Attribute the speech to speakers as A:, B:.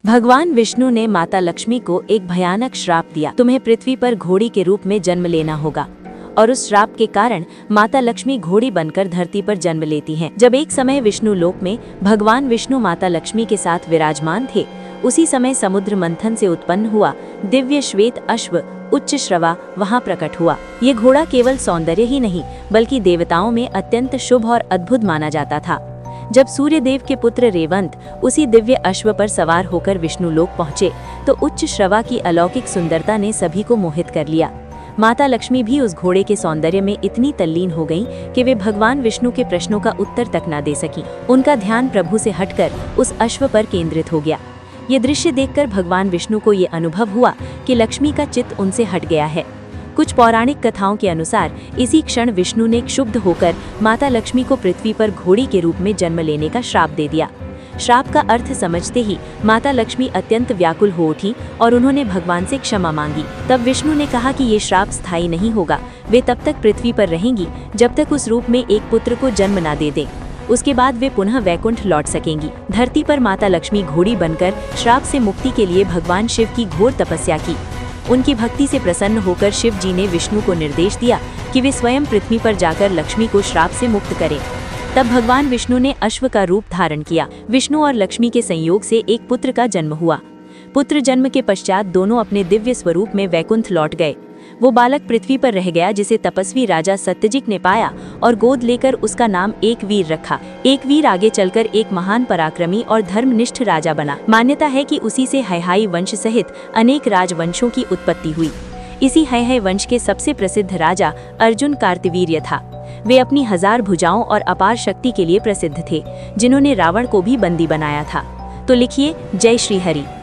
A: भगवान विष्णु ने माता लक्ष्मी को एक भयानक श्राप दिया। तुम्हें पृथ्वी पर घोड़ी के रूप में जन्म लेना होगा। और उस श्राप के कारण माता लक्ष्मी घोड़ी बनकर धरती पर जन्म लेती हैं। जब एक समय विष्णु लोक में भगवान विष्णु माता लक्ष्मी के साथ विराजमान थे, उसी समय समुद्र मंथन से उत्पन्न हुआ दिव्य श्वेत अश्व उच्च श्रवा वहां प्रकट हुआ। ये घोड़ा केवल सौंदर्य ही नहीं बल्कि देवताओं में अत्यंत शुभ और अद्भुत माना जाता था। जब सूर्य देव के पुत्र रेवंत उसी दिव्य अश्व पर सवार होकर विष्णु लोक पहुंचे तो उच्च श्रवा की अलौकिक सुंदरता ने सभी को मोहित कर लिया। माता लक्ष्मी भी उस घोड़े के सौंदर्य में इतनी तल्लीन हो गईं कि वे भगवान विष्णु के प्रश्नों का उत्तर तक न दे सकीं। उनका ध्यान प्रभु से हटकर उस अश्व पर केंद्रित हो गया। ये दृश्य देखकर भगवान विष्णु को ये अनुभव हुआ कि लक्ष्मी का चित्त उनसे हट गया है। कुछ पौराणिक कथाओं के अनुसार इसी क्षण विष्णु ने क्षुब्ध होकर माता लक्ष्मी को पृथ्वी पर घोड़ी के रूप में जन्म लेने का श्राप दे दिया। श्राप का अर्थ समझते ही माता लक्ष्मी अत्यंत व्याकुल हो उठी और उन्होंने भगवान से क्षमा मांगी। तब विष्णु ने कहा कि ये श्राप स्थायी नहीं होगा। वे तब तक पृथ्वी पर रहेंगी जब तक उस रूप में एक पुत्र को जन्म न दे दें। उसके बाद वे पुनः वैकुंठ लौट सकेंगी। धरती पर माता लक्ष्मी घोड़ी बनकर श्राप से मुक्ति के लिए भगवान शिव की घोर तपस्या की। उनकी भक्ति से प्रसन्न होकर शिव जी ने विष्णु को निर्देश दिया कि वे स्वयं पृथ्वी पर जाकर लक्ष्मी को श्राप से मुक्त करें। तब भगवान विष्णु ने अश्व का रूप धारण किया। विष्णु और लक्ष्मी के संयोग से एक पुत्र का जन्म हुआ। पुत्र जन्म के पश्चात दोनों अपने दिव्य स्वरूप में वैकुंठ लौट गए। वो बालक पृथ्वी पर रह गया जिसे तपस्वी राजा सत्यजित ने पाया और गोद लेकर उसका नाम एकवीर रखा। एकवीर आगे चलकर एक महान पराक्रमी और धर्मनिष्ठ राजा बना। मान्यता है कि उसी से हैहाई वंश सहित अनेक राजवंशों की उत्पत्ति हुई। इसी हैहय वंश के सबसे प्रसिद्ध राजा अर्जुन कार्तवीर्य था। वे अपनी 1000 भुजाओं और अपार शक्ति के लिए प्रसिद्ध थे, जिन्होंने रावण को भी बंदी बनाया था। तो लिखिए, जय श्री हरि।